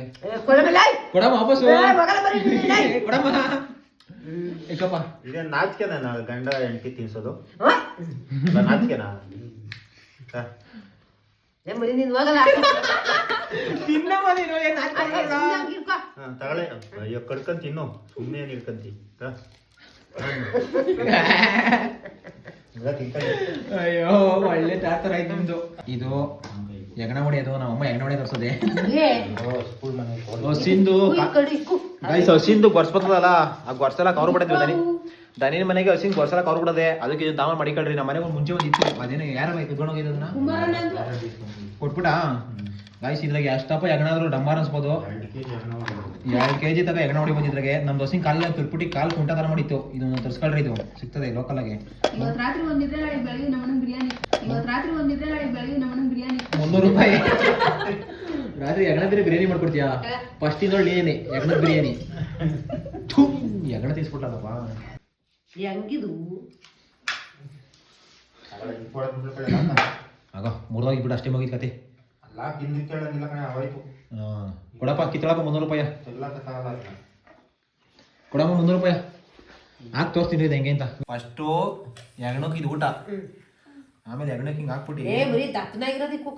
ಕೊಡಬಲ್ಲ ಕೊಡಮ್ಮ ವಾಪಸ್ಸು ಮಗಳ ಬರೀ ಕೊಡಮ್ಮ. ಏಕಪ್ಪ ಇದೇನು ನಾಚಿಕೆನಾ ನಾನು ಗಂಡ ಹೆಂಡತಿ ತಿನ್ಸೋದು? ನಾಚಿಕೆನಾ? ಮರಿ ನೀನು ಹೋಗಲ್ಲ ತಿನ್ನಮ್ಮ ನೀನು ಏನು ತಗೊಳ್ಳೆ. ಅಯ್ಯೋ ಕಡ್ಕೊಂಡ್ ತಿನ್ನು ಸುಮ್ಮನೆ ಏನು ಇಡ್ಕೊಂತಿ. ಅಯ್ಯೋ ಒಳ್ಳೆ ಟಾರ್ಚರ್ ಆಯ್ತು ನಿಮ್ದು. ಇದು ಹೆಗಣ ಹೊಡೆಯೋದು ನಮ್ಮಮ್ಮ ಹೆಗಣ ಹೊಡೆಯೋದು ತರ್ಸೋದೆ. ಹಸಿಂದು ಹಸಿಂದು ಗೊರ್ಸ್ಬತ್ತದಲ್ಲ ಆ ಗೊರ್ಸಲ ಕವರ್ ಬಿಡೋದು ದನಿನ ಮನೆಗೆ ಹಸಿಂದು ಗೊರ್ಸಲ ಕವರ್ ಬಿಡೋದೆ. ಅದಕ್ಕೆ ಇದು ತಾವ ಮಡಿಕಳ್ರಿ. ನಮ್ಮ ಮನೆಗೆ ಮುಂಚೆ ಒಂದು ಇತ್ತು. ಅದೇನೋ ಯಾರ ಕುತ್ಕೊಂಡು ಹೋಗಿದ್ದನ್ನ ಕೊಟ್ಬಿಟ್ಟ ಗಾಯ್ಸ್. ಇದ್ರಾಗ ಎಷ್ಟಪ್ಪ ಹೆಗಣಾದ್ರು ಡಂಬಾರ್ ಅನ್ಸ್ಬೋದು. 2 kg ತಗ ಹೆಗಣ ಹೊಡಿ ಬಂದಿದ್ರಾಗೆ ನಮ್ದು ಹಸಿಂಗ್ ಕಾಲ ತುರ್ಪುಟಿ ಕಾಲು ಕುಂಟ ತರ ಮಾಡಿತ್ತು. ಇದು ತರ್ಸ್ಕೊಳ್ರಿ. ಇದು ಸಿಗ್ತದೆ ಲೋಕಲ್ ಆಗಿ. ಇವತ್ತು ರಾತ್ರಿ ಒಂದಿದ್ರೆ ನಾಳೆ ಬೆಳಗ್ಗೆ ನಮ್ಮನ ಬಿರಿಯಾನಿ. 300 ರೂಪಾಯಿ ರಾತ್ರಿ ಹೆಗಣ ಬಿರಿಯಾನಿ ಮಾಡ್ಕೊಡ್ತೀಯಾ? ಫಸ್ಟ್ ನೋಡಿ ಏನೇ ಹೆಗಣ ಬಿರಿಯಾನಿ ಹೆಗಣ ತಿನ್ಸ್ಬಿಟ್ಟಲ್ಲಪ್ಪ. ಹೆಂಗಿದು ಆಗ 3 ಬಿಡು ಅಷ್ಟೇ ಮುಗಿದ ಕತೆ. ಕೊಡಪ್ಪ ಕಿತ್ತಳಪ್ಪ 300 ರೂಪಾಯಿ ಕೊಡಮ್ಮ 300 ರೂಪಾಯಿ ಹಾಕಿ ತೋರಿಸ್ತೀನಿ ಇದು ಹೆಂಗೆ ಅಂತ. ಫಸ್ಟು ಹೆಗಣಕ್ಕೆ ಇದು ಊಟ. ಆಮೇಲೆ ಹೆಗಣಕ್ಕೆ ಹಿಂಗೆ ಹಾಕ್ಬಿಟ್ಟು ಬರೀ ದಪ್ಪನಾಗಿರೋದಕ್ಕೂ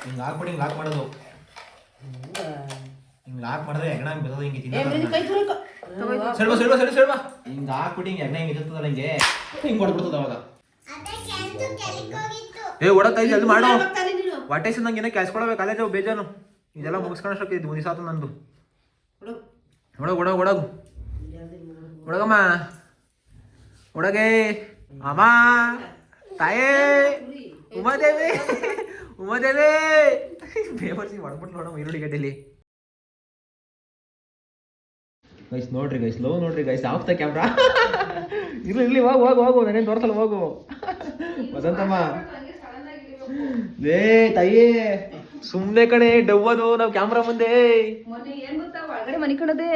ಹಿಂಗೆ ಹಾಕ್ಬಿಟ್ಟು ಹಿಂಗೆ ಲಾಕ್ ಮಾಡೋದು. ಹಿಂಗೆ ಲಾಕ್ ಮಾಡಿದ್ರೆ ಹೆಗಣ ಹಿಂಗೆ ಬರ್ತದೆ. ಹಿಂಗೆ ತಿನ್ನೋದು ಹಿಂಗೆ ಹಾಕ್ಬಿಟ್ಟು ಹಿಂಗೆ ಹೆಗಣ ಹಿಂಗೆ ಇರ್ತದಲ್ಲ ಹಿಂಗೆ ಹಿಂಗೆ ಹೊಡ್ಬಿಡ್ತದೆ ಅವಾಗ. ಓಡಕ್ತಾ ಜಲ್ದಿ ಮಾಡು. ಹೊಟ್ಟೆ ನಂಗೆ ಏನೋ ಕೆಲ್ಸ್ಕೊಳ್ಬೇಕು ಕಾಲೇಜ್ ಬೇಜಾನು. ಇದೆಲ್ಲ ಮುಗಿಸ್ಕೊಂಡಷ್ಟು ಇದು 1 ದಿವಸ ಆತು ನಂದು. ಒಡಗು ಹುಡುಗಮ್ಮ ಹುಡುಗೆ ಅಮ್ಮ ತಾಯೇ ಉಮಾದೇವಿ ಉಮಾದೇವಿ ಬೇವರ್ಸಿ ಮಾಡ್ಬಿಟ್ಟು ನೋಡಮ್ಮ ಈರುಳ್ಳಿ ಗಡ್ಡೆಲಿ ಗೈಸ್ ನೋಡ್ರಿ ಗೈಸ್ ಲವ್ ನೋಡ್ರಿ ಗೈಸ್ ಆಫ್ ದ ಕ್ಯಾಮ್ರಾ ಇರ್ಲಿ ಹೋಗು ನಾನೇನು ತೋರ್ಸಲ್ಲ ಹೋಗು ವಸಂತಮ್ಮ ಲೇ ತಾಯಿ ಸುಮ್ನೆ ಕಣೆ ಡವ್ವದು ನಾವ್ ಕ್ಯಾಮ್ರಾ ಮುಂದೆ ಮೊನ್ನೆ ಏನ್ ಗೊತ್ತಾ ಒಳಗಡೆ ಮನೆ ಕಣದೆ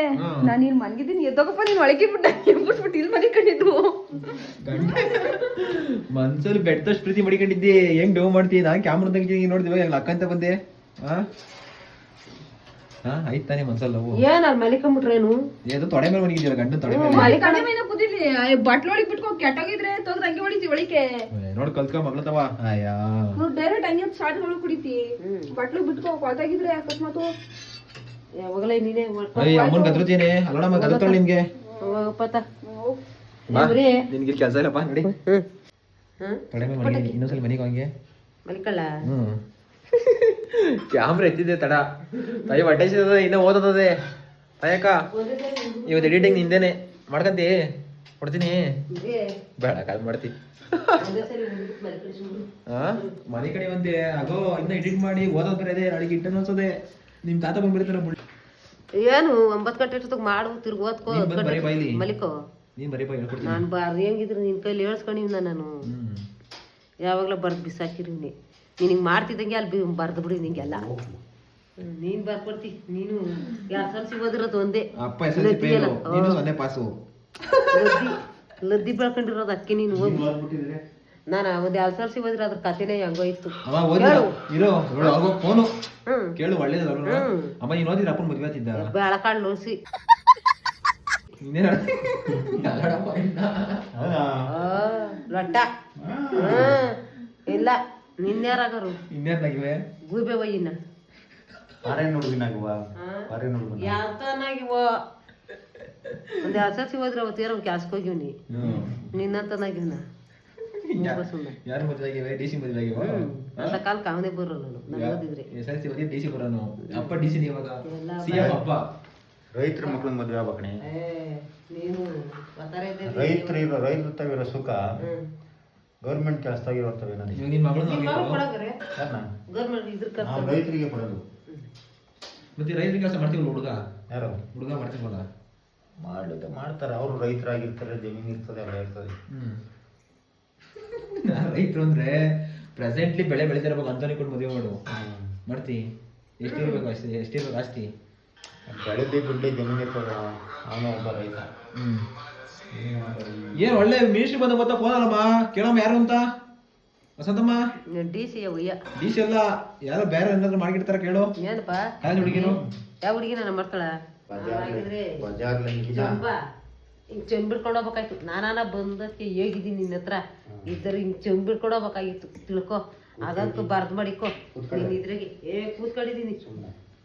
ನಾನು ಇಲ್ಲಿ ಮನ್ಗಿದ್ದೀನಿ ಎದ್ದೋಗಪ್ಪ ನೀನ್ ಒಳಗೆ ಬಿಟ್ಬಿಟ್ಟು ಇಲ್ಲಿ ಮನೆ ಕಂಡಿದ್ದು ಮನ್ಸಲ್ಲಿ ಬೆಟ್ಟದಷ್ಟು ಪ್ರೀತಿ ಮಡಿಕೊಂಡಿದ್ದಿ ಹೆಂಗ್ ಡವ್ ಮಾಡ್ತೀನಿ ನಾನ್ ಕ್ಯಾಮ್ರಾ ತೆಗಿತೀನಿ ನೋಡ್ತೀವಿ ಹೆಂಗ್ ಅಕ್ಕಂತ ಬಂದೆ ಆಯ್ತು ತಾನೇ ಮನ್ಸಲ್ಲಿ ಲವ್ ಏನ್ ಅಲ್ಲಿ ಮಲಿಕೊಂಬಿಟ್ರೇನು ಏದು ತೊಡೆ ಮೇಲೆ ಮನಿಗಿದ್ಯಲ್ಲ ಗಂಡನ ತೊಡೆ ಮೇಲೆ ಮನೆ ಕಡೆ ಮೇಲೆ ಕೂತಿದ್ಲಿ ಬಟ್ಲು ಒಳಗೆ ಬಿಟ್ಕೊ ಕೆಟ್ಟೋಗಿದ್ರೆ ತೊಂದ್ರೆ ಹಂಗೆ ಹೊಡಿತಿ ಒಳಿಕೆ ನೋಡ್ ಕಲ್ತ್ಕೊ ಮಗ್ಲತ್ತವ ಅಯ್ಯಾ ಡೈರೆಕ್ಟ್ ಹಂಗೆ ಶಾರ್ಟ್ ಒಳಗೆ ಕುಡಿತಿ ಬಟ್ಲು ಬಿಟ್ಕೊ ಕೊಳ್ತಾಗಿದ್ರೆ ಅಕಸ್ಮಾತ್ ಯಾವಾಗಲೇ ನೀನೇ ಅಮ್ಮನ್ ಗದ್ರತೀನಿ ಅಲ್ಲೋಡಮ್ಮ ಗದ್ರತಾಳ ನಿಮ್ಗೆ ಹೋಗಪ್ಪತ್ತ ಬಾ ನಿನ್ಗೆ ಕೆಲಸ ಇಲ್ಲಪ್ಪ ನೋಡಿ ತೊಡೆ ಮೇಲೆ ಮನಿಗೆ ಇನ್ನೊಂದ್ಸಲ ಮನಿಗೆ ಹಂಗೆ ಮಲಿಕಳ್ಳ ಕ್ಯಾಮ್ರಾ ಎತ್ತಿದೆ ತಡ ತಾಯಿ ಹೊಟ್ಟೆ ಇನ್ನ ಓದೋದದೆ ತಾಯಕ್ಕ ಇವತ್ತು ಎಡಿಟಿಂಗ್ ನಿಂದೇನೆ ಮಾಡ್ಕಂತಿ ಕೊಡ್ತೀನಿ ಬೇಡ ಕಾಲ್ ಮಾಡ್ತಿ ಮನೆ ಕಡೆ ಬಂದೆ ಆಗೋ ಇನ್ನ ಎಡಿಟ್ ಮಾಡಿ ಓದೋದ್ ಬೇರೆ ಇದೆ ನಾಳೆಗೆ ಇಂಟರ್ನ್ ಅನ್ಸೋದೆ ನಿಮ್ ತಾತ ಬಂದ್ಬಿಡ್ತಾರ ಏನು 9 ಗಂಟೆ ಅಷ್ಟೊತ್ತಿಗೆ ಮಾಡು ತಿರ್ಗಿ ಓದ್ಕೋ ಮಲಿಕೋ ನೀನ್ ಬರೀ ಹೇಳ್ಕೊಡ್ತೀನಿ ನಾನು ಬಾರಿ ಹೆಂಗಿದ್ರು ನಿನ್ ಕೈಲಿ ಹೇಳ್ಸ್ಕೊಂಡಿವ್ನ ನಾನು ಯಾವಾಗಲೂ ಬರ್ದು ಬಿಸಾಕಿರಿವ್ನಿ ನೀನು ಹಿಂಗೆ ಮಾಡ್ತಿದ್ದಂಗೆ ಅಲ್ಲಿ ಬರ್ದು ಬಿಡಿ ನಿಂಗೆಲ್ಲ ನೀನು ಬರ್ಕೊಡ್ತಿ ನೀನು SSLC ಓದಿರೋದು ಒಂದೇ ಅಪ್ಪ SSLC ಪಾಸು ಲದ್ದಿ ಬೆಳ್ಕೊಂಡಿರೋದು ಅದಕ್ಕೆ ನೀನು ಓದಿ ನಾನು ಒಂದು SSLC ಓದಿರೋ ಅದ್ರ ಕಥೆನೇ ಹಂಗೋ ಇತ್ತು ಫೋನು ಕೇಳು ಒಳ್ಳೇದಲ್ಲ ಅಮ್ಮ ನೀನು ಓದಿರ ಅಪ್ಪನ ಮದುವೆ ಆತಿದ್ದ ಬೆಳಕಾಳು ನೋಡ್ಸಿ ಲೊಟ್ಟ ಇಲ್ಲ ನಿನ್ಯಾರಾಗರು ಇನ್ನೇನಾಗಿವೆ ಗೂಬೆ ಒಯ್ಯಿನ ಪಾರೇನ್ ಹುಡುಗಿನಾಗುವ ಪಾರೇನ್ ಹುಡುಗನ ಯಾತನಾಗಿವ ಒಂದು SSLC ಹೋದ್ರೆ ಅವತ್ತು ಏನೋ ಕ್ಯಾಸ್ಗೆ ಹೋಗಿವ್ನಿ ನಿನ್ನಂತನಾಗಿವ್ನ ಯಾರು ಮದುವೆ ಆಗಿವೆ ಡಿ ಸಿ ಮದುವೆ ಆಗಿವ ಅಂತ ಕಾಲಕ್ಕೆ ಅವನೇ ಬರೋಲ್ಲ ನಾನು ಓದಿದ್ರೆ SSLC ಓದಿ ಡಿ ಸಿ ಬರೋನು ಅಪ್ಪ ಡಿ ಸಿ ಇವಾಗ ಸಿಎಂ ಅಪ್ಪ ರೈತರ ಮಕ್ಳು ಮದುವೆ ಆಗ್ಬೇಕಣೆ ನೀನು ರೈತರ ತವಿರೋ ಸುಖ ಗೌರ್ಮೆಂಟ್ ಕೆಲಸದಾಗಿರೋರ್ತವೆ ನನಗೆ ನಿನ್ ಮಗಳು ಗೌರ್ಮೆಂಟ್ ಇದ್ರ ನಾವು ರೈತರಿಗೆ ಕೊಡೋದು ಮತ್ತೆ ರೈತರ ಕೆಲಸ ಮಾಡ್ತೀವಲ್ಲ ಹುಡುಗ ಮಾಡ್ತೀವಲ್ಲ ಮಾಡ್ತಾರೆ ಅವರು ರೈತರಾಗಿರ್ತಾರೆ ಜಮೀನು ಇರ್ತದೆ ಎಲ್ಲ ಇರ್ತದೆ ರೈತರು ಅಂದ್ರೆ ಪ್ರೆಸೆಂಟ್ಲಿ ಬೆಳೆ ಬೆಳಿತಿರ್ಬೇಕು ಅಂತ ಕೊಟ್ಟು ಮದುವೆ ಮಾಡು ಮಾಡ್ತಿ ಎಷ್ಟಿರ್ಬೇಕು ಆಸ್ತಿ ಬೆಳೆದಿ ದುಡ್ಡಿ ಜಮೀನು ಇರ್ತದೆ ಅವನು ಒಬ್ಬ ರೈತ ಏನ್ ಒಳ್ಳೆ ಮಿನಿಸ್ಟ್ರಿ ಬಂದ ಗೊತ್ತಾ ಫೋನ್ ಅಲ್ಲಮ್ಮ ಕೇಳಮ್ಮ ಯಾರು ಅಂತ ವಸಂತಮ್ಮ DC ಒಯ್ಯ ಡಿ ಸಿ ಎಲ್ಲ ಯಾರೋ ಬೇರೆ ಏನಾದ್ರು ಮಾಡಿರ್ತಾರ ಕೇಳು ಏನಪ್ಪ ಹುಡುಗಿನು ಯಾವ ಹುಡುಗಿ ನಾನು ಮಾಡ್ತಾಳ ಹಿಂಗ್ ಚೆಂಬ್ ಬಿಡ್ಕೊಂಡು ಹೋಗ್ಬೇಕಾಯ್ತು ನಾನಾನ ಬಂದಕ್ಕೆ ಹೇಗಿದ್ದೀನಿ ನಿನ್ನ ಹತ್ರ ಇದ್ದರೆ ಹಿಂಗ್ ಚೆಂಬ್ ಬಿಡ್ಕೊಂಡು ಹೋಗ್ಬೇಕಾಗಿತ್ತು ತಿಳ್ಕೊ ಅದಂತೂ ಬರ್ದ್ ಮಾಡಿಕೊ ನೀನ್ ಇದ್ರಾಗೆ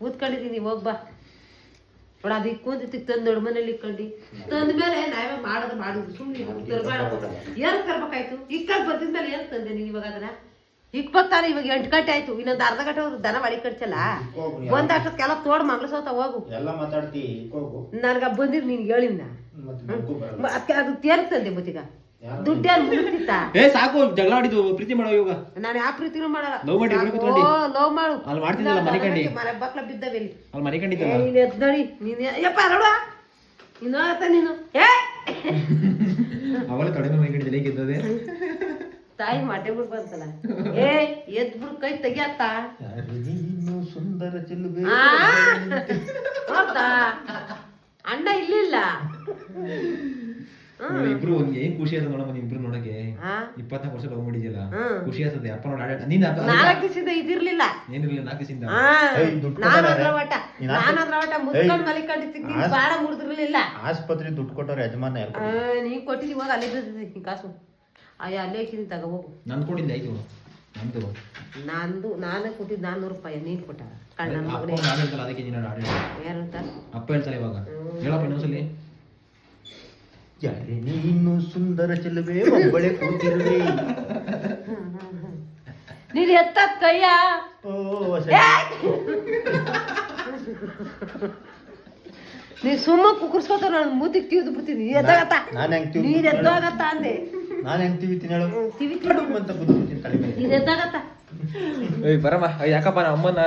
ಕೂತ್ಕೊಂಡಿದ್ದೀನಿ ಹೋಗ್ಬಾ ನೋಡ ಅದು ಇಕ್ಕೊಂದಿತ್ತು ತಂದು ನಡುಮನೇಲಿ ಇಕ್ಕೊಂಡು ತಂದ ಮೇಲೆ ನಾವೇ ಮಾಡಿದ್ರು ಸುಮ್ಮನೆ ಏನ್ ತರ್ಬೇಕಾಯ್ತು ಇಕ್ಕಂಡ್ ಬಂದಿದ್ಮೇಲೆ ಏನ್ ತಂದೆ ನೀನ್ ಇವಾಗ ಅದನ್ನ ಇಕ್ಬತ್ತಾನೆ ಇವಾಗ 8 ಗಂಟೆ ಆಯ್ತು ಇನ್ನೊಂದು ಅರ್ಧ ಗಂಟೆ ಹೋದ್ರು ದನ ಮಾಡಿ ಕಟ್ಸಲ್ಲ ಒಂದಷ್ಟಕ್ಕೆಲ್ಲ ತೋಡ್ ಮಂಗ್ಳಸೋತ ಹೋಗು ಎಲ್ಲ ಮಾತಾಡ್ತಿ ನನ್ಗ ಬಂದಿರ್ ನೀನ್ ಹೇಳಿನ ಅದು ತೇರ್ ತಂದೆ ಮತ್ತೀಗ ದುಡ್ಡೇನ್ ಮುಗಿತಿತ್ತ ಸಾಕು ಜಗಳ ಆಡಿದ್ದು ಪ್ರೀತಿ ಮಾಡೋ ಇವಾಗ ನಾನು ಯಾವ ಪ್ರೀತಿನೂ ಮಾಡಲ್ಲ ಲವ್ ಮಾಡಿ ಲವ್ ಮಾಡು ಅಲ್ಲಿ ಮಾಡ್ತಿದ್ದಲ್ಲ ಮನೆ ಕಂಡಿ ಮನೆ ಬಕ್ಲ ಬಿದ್ದವೆ ಅಲ್ಲಿ ಮನೆ ಕಂಡಿದ್ದಲ್ಲ ನೀನ್ ಎದ್ ನೋಡಿ ನೀನ್ ಯಪ್ಪ ನೋಡುವ ನೀನು ನೀನು ಅವಳ ಕಡಿಮೆ ಮನೆ ಕಂಡಿದ್ದ ಹೇಗಿದ್ದದೆ ತಾಯಿ ಮಾಟೆ ಬಿಡ್ ಬಂತಲ್ಲ ಎದ್ ಬಿಡ್ ಕೈ ತೆಗಿಯತ್ತ ಸುಂದರ ಚೆಲ್ಲುವೆ ಹೌದಾ ಅಣ್ಣ ಇಲ್ಲಿಲ್ಲ ಇಬ್ರು ಒಂದ್ ಏನ್ ಖುಷಿ ಆಯ್ತದ ನೋಡಮ್ಮ ಇಬ್ರು ನೋಡಕ್ಕೆ 24 ವರ್ಷ ಲವ್ ಮಾಡಿದ್ಯಲ್ಲ ಖುಷಿ ಆಗ್ತದೆ ಅಪ್ಪ ನೋಡಿ ನೀನ್ 4 ದಿವಸದಿಂದ ಇದಿರ್ಲಿಲ್ಲ ಏನಿರ್ಲಿಲ್ಲ 4 ದಿವಸದಿಂದ ನಾನದ್ರ ಮುದ್ಕೊಂಡ್ ಮಲಿಕೊಂಡಿದ್ದೀನಿ ಬಾಳ ಮುರಿದಿರ್ಲಿಲ್ಲ ಆಸ್ಪತ್ರೆ ದುಡ್ಡು ಕೊಟ್ಟವ್ರ ಯಜಮಾನ ನೀ ಕೊಟ್ಟಿದ್ದೀವಿ ಹೋಗ ಅಲ್ಲೇ ಬಿದ್ದಿದ್ದೀನಿ ಕಾಸು ಅಲ್ಲೇ ಹಾಕಿದ್ದೀನಿ ತಗೋ ಹೋಗು ನನ್ ಕೊಟ್ಟಿದ್ದೆ ಆಯ್ತು ನಾನೇ ಕೊಟ್ಟಿದ್ದು 400 ರೂಪಾಯಿ ನೀನ್ ಕೊಟ್ಟ ಕಣ್ಣ ಅದಕ್ಕೆ ಯಾರಂತ ಅಪ್ಪ ಹೇಳ್ತಾರೆ ಇವಾಗ ಹೇಳಪ್ಪ ಇನ್ನೊಂದ್ಸಲಿ ಯಾರೇ ನೀನು ಸುಂದರ ಚೆಲ್ಲುವೆ ಒಬ್ಬಳೆ ಕೂತಿರುವೆ ನೀನ್ ಎತ್ತ ಕೈಯ ನೀ ಸುಮ್ಮ ಕುಕ್ಕರ್ಸ್ಕೊತ ನಾನು ಮೂತಿಗೆ ತಿವಿದು ಬಿಡ್ತೀನಿ ಎದ್ದಾಗತ್ತ ನಾನು ಹೆಂಗ್ ನೀನ್ ಎದ್ದಾಗತ್ತ ಅಂದೆ ನಾನು ಹೆಂಗ್ ತಿವಿತೀನಿ ಹೇಳು ತಿವಿ ಅಂತ ಬಿಡ್ತೀನಿ ತಲೆ ಮೇಲೆ. ನೀನ್ ಎದ್ದಾಗತ್ತ ಏಯ್ ಬರಮ್ಮ ಯಾಕಪ್ಪ ನಮ್ಮ ಅಮ್ಮನ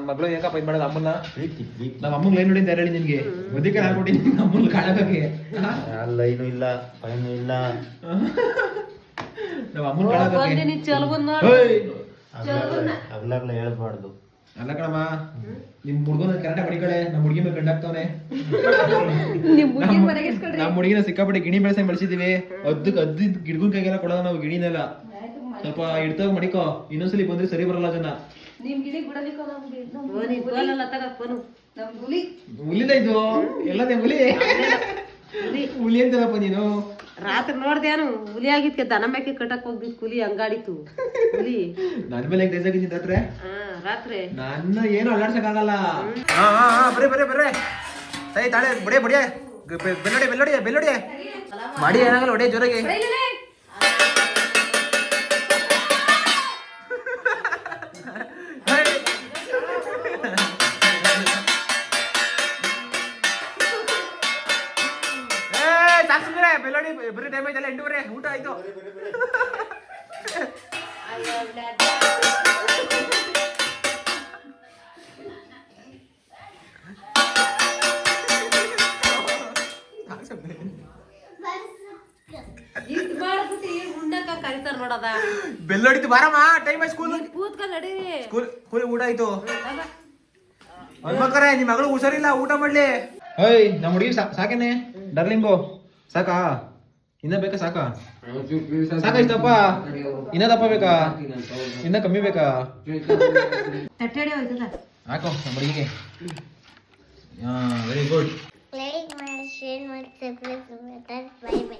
ಮಗಳು ಯಾಕಪ್ಪ ಇದು ಮಾಡೋದು ಅಮ್ಮನ ಪ್ರೀತಿ ಪ್ರೀತಿ. ನಮ್ಮ ಅಮ್ಮಂಗೆ ಲೈನ್ ನೋಡಿದ್ದೆ ಹೇಳಿ ನಿನ್ಗೆ ಮುದ್ದಿಗೆ ಹಾಕ್ಬಿಟ್ಟಿನಿ ಅಮ್ಮನ ಕಾಣಕ್ಕೆ ಲೈನು ಇಲ್ಲ ಪೈನು ಇಲ್ಲ. ನಮ್ಮ ಅಮ್ಮನ ಬಂದೆ ಕಾಣಕ್ಕೆ ನೀ ಚಲವನ್ ನೋಡು ಹಗ್ಲಾಗ್ಲ ಹೇಳ್ಬಾರ್ದು. ಅಲ್ಲ ಕಣಮ್ಮ ನಿಮ್ ಹುಡ್ಗನ ಕರೆಕ್ಟಾಗಿ ಬಡಿಕಳೆ ನಮ್ಮ ಹುಡುಗಿ ಮೇಲೆ ಕಂಡಾಗ್ತಾವನೆ ನಿಮ್ ಹುಡುಗಿ ಮನೆಗೆ ಇಸ್ಕೊಳ್ರಿ. ನಮ್ಮ ಹುಡುಗಿನ ಸಿಕ್ಕಾಪಟ್ಟೆ ಗಿಣಿ ಬೆಳೆಸ ಬೆಳೆಸಿದೀವಿ ಅದ್ದು ಗಿಡಗುನ್ ಕೈಗೆಲ್ಲ ಕೊಡೋದ ನಾವು ಗಿಣಿನೆಲ್ಲ ಸ್ವಲ್ಪ ಇಡ್ತಾವ ಮಡಿಕೋ ಇನ್ನೊಂದ್ಸಲಿ ಬಂದ್ರೆ ಸರಿ ಬರಲ್ಲ ಜನ ನಿಮ್ ಗಿಡಿ ಬಿಡಲಿಕ್ಕ ನಮ್ಗೆ ನೀನ್ ಬೋಲಲ್ಲ ತಗ ಫೋನು ನಮ್ ಹುಲಿ ಹುಲಿನ ಇದು ಎಲ್ಲದೇ ಹುಲಿ ಹುಲಿ ಅಂತಲ್ಲಪ್ಪ ನೀನು ರಾತ್ರಿ ನೋಡ್ದೇನು ಹುಲಿ ಆಗಿದ್ಕೆ ದನ ಮೇಕೆ ಕಟ್ಟಕ್ ಹೋಗ್ದಿತ್ತು ಹುಲಿ ಹಂಗಾಡಿತು ಹುಲಿ ನನ್ ಮೇಲೆ ಹೆಂಗ್ ಆಗಿದ್ದೀನಿ ರಾತ್ರಿ ರಾತ್ರಿ ನನ್ನ ಏನು ಅಲ್ಲಾಡ್ಸಕ್ಕಾಗಲ್ಲ ಬರ್ರಿ ಸೈ ತಾಳೆ ಬಡಿಯ ಬೆಲ್ಲೊಡಿ ಮಾಡಿ ಏನಾಗಲ್ಲ ಹೊಡೆ ಜೋರಾಗಿ ಬೆಲ್ಲೊಡಿ ಬರೀ ಟೈಮ್ ಆಯ್ತಲ್ಲ 8:30 ಊಟ ಆಯ್ತು ಇದ್ ಮಾಡ್ಬಿಟ್ಟು ಈಗ ಉಣ್ಣಾಕ ಕರಿತಾರ ನೋಡದ ಬೆಲ್ಲೊಡಿತು ಬಾರಮ್ಮ ಟೈಮ್ ಆಯ್ತು ಸ್ಕೂಲ್ ಕೂತ್ಕೊಂಡ್ ನಡೀರಿ ಸ್ಕೂಲ್ ಊಟ ಆಯ್ತು ಮಕ್ಕರೇ ನಿಮ್ ಮಗಳು ಹುಷಾರಿಲ್ಲ ಊಟ ಮಾಡ್ಲಿ ಏಯ್ ನಮ್ಮ ಹುಡುಗಿ ಸಾಕೇನೆ ಡರ್ಲಿಂಗು ಸಾಕಾ ಇನ್ನ ಬೇಕಾ ಸಾಕಾ ಇಷ್ಟಪ್ಪ ಇನ್ನ ದಪ್ಪ ಬೇಕಾ ಇನ್ನ ಕಮ್ಮಿ ಬೇಕಾ ತಟ್ಟೆಡೆ ಹೋಯ್ತದ ಹಾಕೋ ನಮ್ಮ ಹುಡುಗಿಗೆ ವೆರಿ ಗುಡ್ ಲೈಕ್ ಮಾಡಿ ಶೇರ್ ಮಾಡಿ ಸಬ್ಸ್ಕ್ರೈಬ್ ಮಾಡಿ ಬೈ ಬೈ.